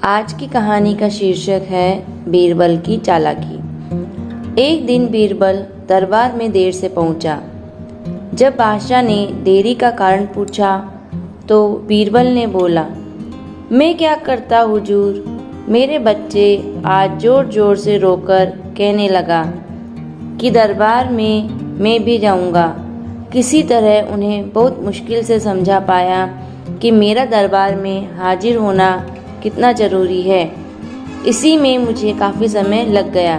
आज की कहानी का शीर्षक है बीरबल की चालाकी। एक दिन बीरबल दरबार में देर से पहुंचा। जब बादशाह ने देरी का कारण पूछा तो बीरबल ने बोला, मैं क्या करता हुजूर, मेरे बच्चे आज जोर जोर से रोकर कहने लगा कि दरबार में मैं भी जाऊंगा। किसी तरह उन्हें बहुत मुश्किल से समझा पाया कि मेरा दरबार में हाजिर होना कितना ज़रूरी है। इसी में मुझे काफ़ी समय लग गया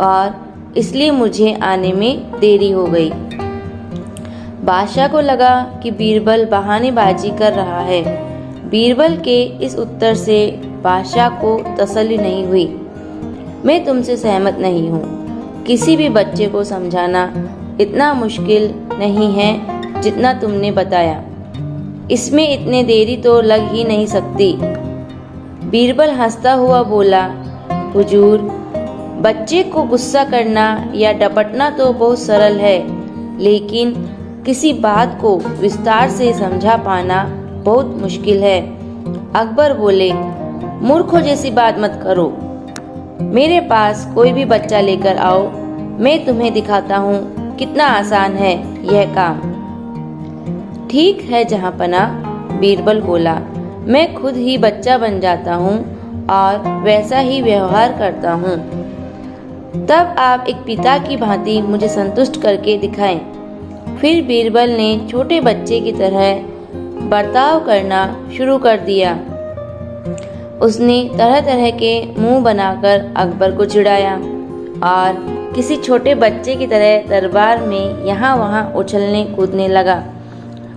और इसलिए मुझे आने में देरी हो गई। बादशाह को लगा कि बीरबल बहानेबाजी कर रहा है। बीरबल के इस उत्तर से बादशाह को तसल्ली नहीं हुई। मैं तुमसे सहमत नहीं हूँ। किसी भी बच्चे को समझाना इतना मुश्किल नहीं है जितना तुमने बताया। इसमें इतने देरी तो लग ही नहीं सकती। बीरबल हंसता हुआ बोला, हुजूर, बच्चे को गुस्सा करना या डपटना तो बहुत सरल है, लेकिन किसी बात को विस्तार से समझा पाना बहुत मुश्किल है। अकबर बोले, मूर्खों जैसी बात मत करो। मेरे पास कोई भी बच्चा लेकर आओ, मैं तुम्हें दिखाता हूँ कितना आसान है यह काम। ठीक है जहाँपना, बीरबल बोला, मैं खुद ही बच्चा बन जाता हूँ और वैसा ही व्यवहार करता हूँ। तब आप एक पिता की भांति मुझे संतुष्ट करके दिखाएं। फिर बीरबल ने छोटे बच्चे की तरह बर्ताव करना शुरू कर दिया। उसने तरह तरह के मुंह बनाकर अकबर को चिढ़ाया और किसी छोटे बच्चे की तरह दरबार में यहाँ वहाँ उछलने कूदने लगा।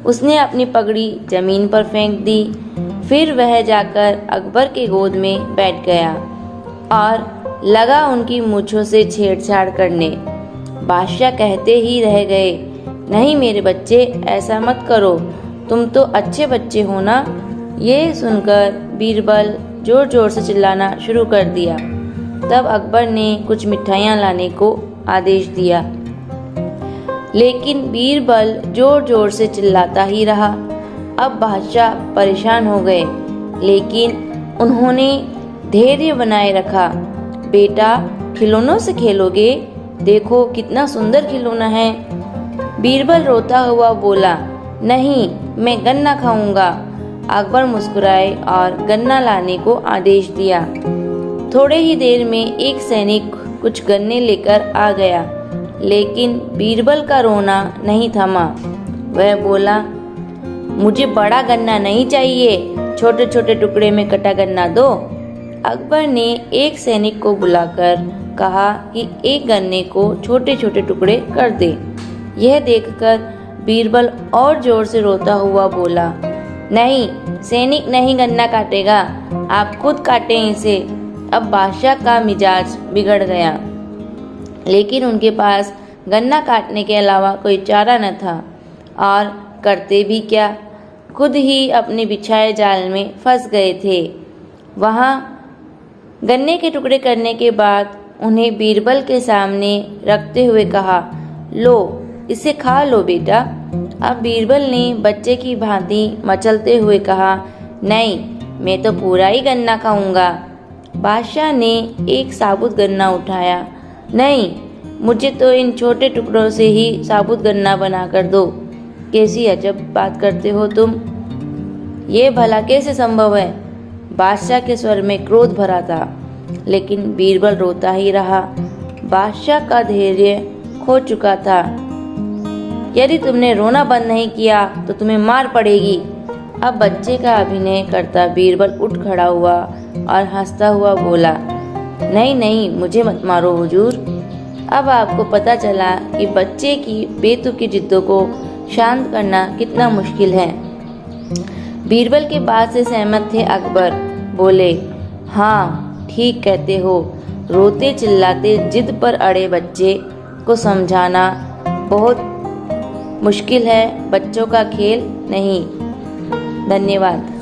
उसने अपनी पगड़ी जमीन पर फेंक दी। फिर वह जाकर अकबर के गोद में बैठ गया और लगा उनकी मूंछों से छेड़छाड़ करने। बादशाह कहते ही रह गए, नहीं मेरे बच्चे, ऐसा मत करो, तुम तो अच्छे बच्चे हो ना। ये सुनकर बीरबल जोर जोर से चिल्लाना शुरू कर दिया। तब अकबर ने कुछ मिठाइयाँ लाने को आदेश दिया, लेकिन बीरबल जोर जोर से चिल्लाता ही रहा। अब बादशाह परेशान हो गए, लेकिन उन्होंने धैर्य बनाए रखा। बेटा, खिलौनों से खेलोगे? देखो कितना सुंदर खिलौना है। बीरबल रोता हुआ बोला, नहीं, मैं गन्ना खाऊंगा। अकबर मुस्कुराए और गन्ना लाने को आदेश दिया। थोड़े ही देर में एक सैनिक कुछ गन्ने लेकर आ गया, लेकिन बीरबल का रोना नहीं थमा। वह बोला, मुझे बड़ा गन्ना नहीं चाहिए, छोटे छोटे टुकड़े में कटा गन्ना दो। अकबर ने एक सैनिक को बुलाकर कहा कि एक गन्ने को छोटे छोटे टुकड़े कर दे। यह देखकर बीरबल और जोर से रोता हुआ बोला, नहीं, सैनिक नहीं गन्ना काटेगा, आप खुद काटें इसे। अब बादशाह का मिजाज बिगड़ गया, लेकिन उनके पास गन्ना काटने के अलावा कोई चारा न था और करते भी क्या, खुद ही अपने बिछाए जाल में फंस गए थे। वहाँ गन्ने के टुकड़े करने के बाद उन्हें बीरबल के सामने रखते हुए कहा, लो, इसे खा लो बेटा। अब बीरबल ने बच्चे की भांति मचलते हुए कहा, नहीं, मैं तो पूरा ही गन्ना खाऊंगा। बादशाह ने एक साबुत गन्ना उठाया, नहीं, मुझे तो इन छोटे टुकड़ों से ही साबुत गन्ना बना कर दो। कैसी अजब बात करते हो तुम, ये भला कैसे संभव है? बादशाह के स्वर में क्रोध भरा था, लेकिन बीरबल रोता ही रहा। बादशाह का धैर्य खो चुका था। यदि तुमने रोना बंद नहीं किया तो तुम्हें मार पड़ेगी। अब बच्चे का अभिनय करता बीरबल उठ खड़ा हुआ और हंसता हुआ बोला, नहीं नहीं, मुझे मत मारो हुजूर। अब आपको पता चला कि बच्चे की बेतुकी जिद्दों को शांत करना कितना मुश्किल है। बीरबल के बात से सहमत थे अकबर। बोले, हाँ, ठीक कहते हो। रोते चिल्लाते जिद पर अड़े बच्चे को समझाना बहुत मुश्किल है, बच्चों का खेल नहीं। धन्यवाद।